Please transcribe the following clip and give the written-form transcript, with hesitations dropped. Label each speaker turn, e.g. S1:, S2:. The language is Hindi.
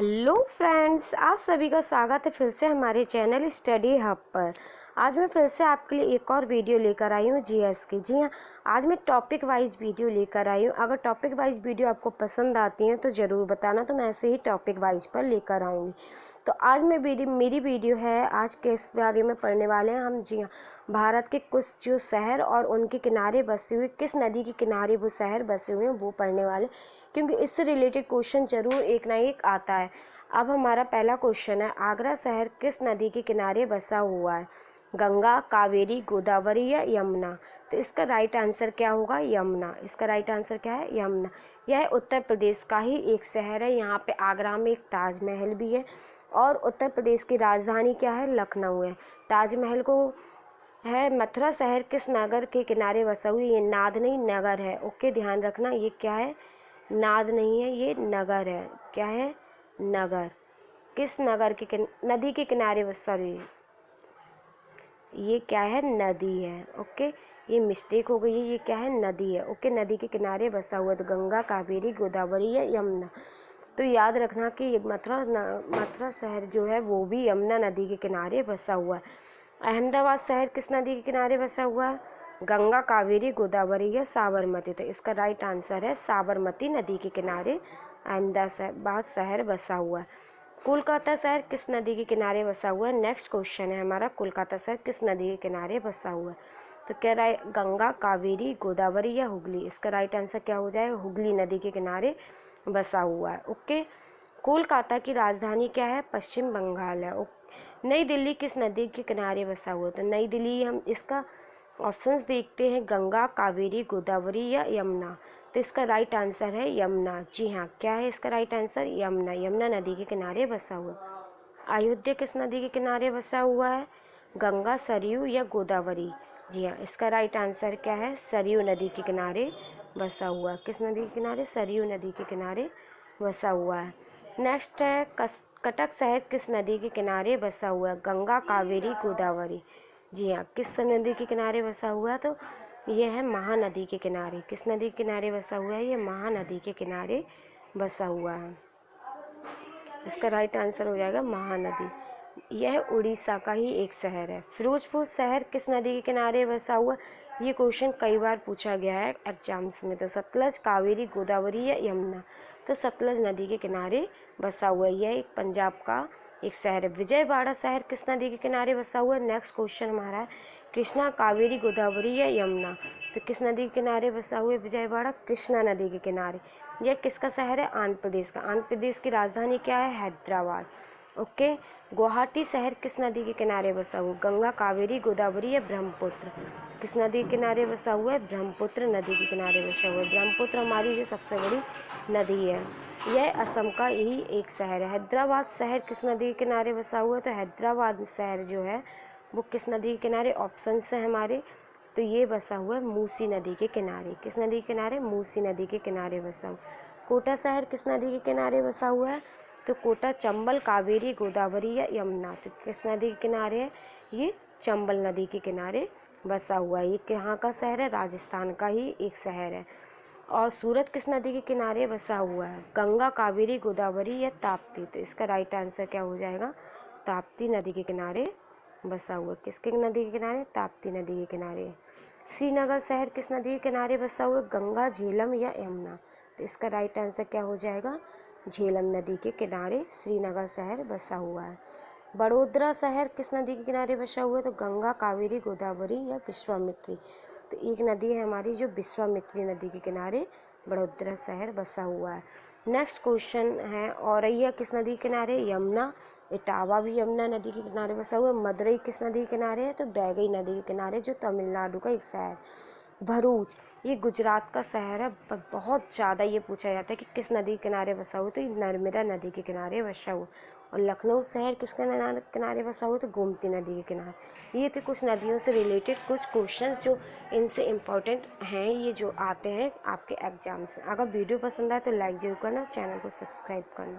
S1: हेलो फ्रेंड्स, आप सभी का स्वागत है फिर से हमारे चैनल स्टडी हब पर। आज मैं फिर से आपके लिए एक और वीडियो लेकर आई हूँ जीएस की। जी हाँ, आज मैं टॉपिक वाइज वीडियो लेकर आई हूँ। अगर टॉपिक वाइज वीडियो आपको पसंद आती है तो ज़रूर बताना, तो मैं ऐसे ही टॉपिक वाइज पर लेकर आऊँगी। तो आज मेरी वीडियो है, आज के इस बारे में पढ़ने वाले हैं हम। जी हाँ, भारत के कुछ जो शहर और उनके किनारे बसे हुए, किस नदी के किनारे वो शहर बसे हुए हैं वो पढ़ने वाले, क्योंकि इससे रिलेटेड क्वेश्चन जरूर एक ना एक आता है। अब हमारा पहला क्वेश्चन है, आगरा शहर किस नदी के किनारे बसा हुआ है? गंगा, कावेरी, गोदावरी या यमुना? तो इसका राइट आंसर क्या होगा? यमुना। इसका राइट आंसर क्या है? यमुना। यह उत्तर प्रदेश का ही एक शहर है। यहाँ पे आगरा में एक ताजमहल भी है और उत्तर प्रदेश की राजधानी क्या है? लखनऊ है। ताजमहल को है। मथुरा शहर किस नगर के किनारे बसा हुआ? ये नाद नहीं, नगर है। ओके, ध्यान रखना, ये क्या है? नाद नहीं है, ये नगर है। क्या है? नगर। किस नगर के नदी के किनारे बस, सॉरी, ये क्या है? नदी है। ओके, ये मिस्टेक हो गई है, ये क्या है? नदी है। ओके, नदी के किनारे बसा हुआ तो गंगा, कावेरी, गोदावरी या यमुना। तो याद रखना कि ये मथुरा शहर जो है वो भी यमुना नदी के किनारे बसा हुआ है। अहमदाबाद शहर किस नदी के किनारे बसा हुआ है? गंगा, कावेरी, गोदावरी या साबरमती? तो इसका राइट आंसर है साबरमती नदी के किनारे अहमदाबाद शहर बसा हुआ है। कोलकाता शहर किस नदी के किनारे बसा हुआ है? नेक्स्ट क्वेश्चन है हमारा, कोलकाता शहर किस नदी के किनारे बसा हुआ है? तो क्या राइट? गंगा, कावेरी, गोदावरी या हुगली? इसका राइट आंसर क्या हो जाएगा? हुगली नदी के किनारे बसा हुआ है। ओके, कोलकाता की राजधानी क्या है? पश्चिम बंगाल है। नई दिल्ली किस नदी के किनारे बसा हुआ है? तो नई दिल्ली, हम इसका ऑप्शंस देखते हैं, गंगा, कावेरी, गोदावरी या यमुना। तो इसका राइट आंसर है यमुना। जी हाँ, क्या है इसका राइट आंसर? यमुना। यमुना नदी के किनारे बसा हुआ। अयोध्या किस नदी के किनारे बसा हुआ है? गंगा, सरयू या गोदावरी? जी हाँ, इसका राइट आंसर क्या है? सरयू नदी के किनारे बसा हुआ। किस नदी के किनारे? सरयू नदी के किनारे बसा हुआ है। नेक्स्ट है, कटक शहर किस नदी के किनारे बसा हुआ है? गंगा, कावेरी, गोदावरी? जी हाँ, किस नदी के किनारे बसा हुआ है? तो यह है महानदी के किनारे। किस नदी के किनारे बसा हुआ है? ये महानदी के किनारे बसा हुआ है। इसका राइट आंसर हो जाएगा महानदी। यह उड़ीसा का ही एक शहर है। फिरोजपुर शहर किस नदी के किनारे बसा हुआ? ये क्वेश्चन कई बार पूछा गया है एग्जाम्स में। तो सतलज, कावेरी, गोदावरी या यमुना? तो सतलज नदी के किनारे बसा हुआ है। यह एक पंजाब का एक शहर है। विजयवाड़ा शहर किस नदी के किनारे बसा हुआ है? नेक्स्ट क्वेश्चन हमारा है, कृष्णा, कावेरी, गोदावरी या यमुना? तो किस नदी के किनारे बसा हुआ है विजयवाड़ा? कृष्णा नदी के किनारे। यह किसका शहर है? आंध्र प्रदेश का। आंध्र प्रदेश की राजधानी क्या है? हैदराबाद। ओके, गुवाहाटी शहर किस नदी के किनारे बसा हुआ? गंगा, कावेरी, गोदावरी या ब्रह्मपुत्र? किस नदी के किनारे बसा हुआ है? ब्रह्मपुत्र नदी के किनारे बसा हुआ है। ब्रह्मपुत्र हमारी जो सबसे बड़ी नदी है। यह असम का ही एक शहर है। हैदराबाद शहर किस नदी के किनारे बसा हुआ है? तो हैदराबाद शहर जो है वो किस नदी के किनारे? ऑप्शन है हमारे, तो ये बसा हुआ है मूसी नदी के किनारे। किस नदी के किनारे? मूसी नदी के किनारे बसा हुआ। कोटा शहर किस नदी के किनारे बसा हुआ है? तो कोटा चंबल, कावेरी, गोदावरी या यमुना? तो किस नदी के किनारे है? ये चंबल नदी के किनारे बसा हुआ है। ये कहाँ का शहर है? राजस्थान का ही एक शहर है। और सूरत किस नदी के किनारे बसा हुआ है? गंगा, कावेरी, गोदावरी या ताप्ती? तो इसका राइट आंसर क्या हो जाएगा? ताप्ती नदी के किनारे बसा हुआ। किसके नदी के किनारे? ताप्ती नदी के किनारे। श्रीनगर शहर किस नदी के किनारे बसा हुआ? गंगा, झेलम या यमुना? तो इसका राइट आंसर क्या हो जाएगा? झेलम नदी के किनारे श्रीनगर शहर बसा हुआ है। बड़ोदरा शहर किस नदी के किनारे बसा हुआ है? तो गंगा, कावेरी, गोदावरी या विश्वामित्री? तो एक नदी है हमारी जो विश्वामित्री नदी के किनारे बड़ोदरा शहर बसा हुआ है। नेक्स्ट क्वेश्चन है, औरैया किस नदी के किनारे? यमुना। इटावा भी यमुना नदी के किनारे बसा हुआ है। मदुरई किस नदी के किनारे है? तो बैगई नदी के किनारे, जो तमिलनाडु का एक शहर। भरूच, ये गुजरात का शहर है, पर बहुत ज़्यादा ये पूछा जाता है कि किस नदी के किनारे बसा हुआ? तो ये नर्मदा नदी के किनारे बसा हुआ। और लखनऊ शहर किसके किनारे बसा हुआ? तो गोमती नदी के किनारे। ये थे कुछ नदियों से रिलेटेड कुछ क्वेश्चंस जो इनसे इम्पोर्टेंट हैं, ये जो आते हैं आपके एग्जाम्स में। अगर वीडियो पसंद आए तो लाइक जरूर करना, चैनल को सब्सक्राइब करना।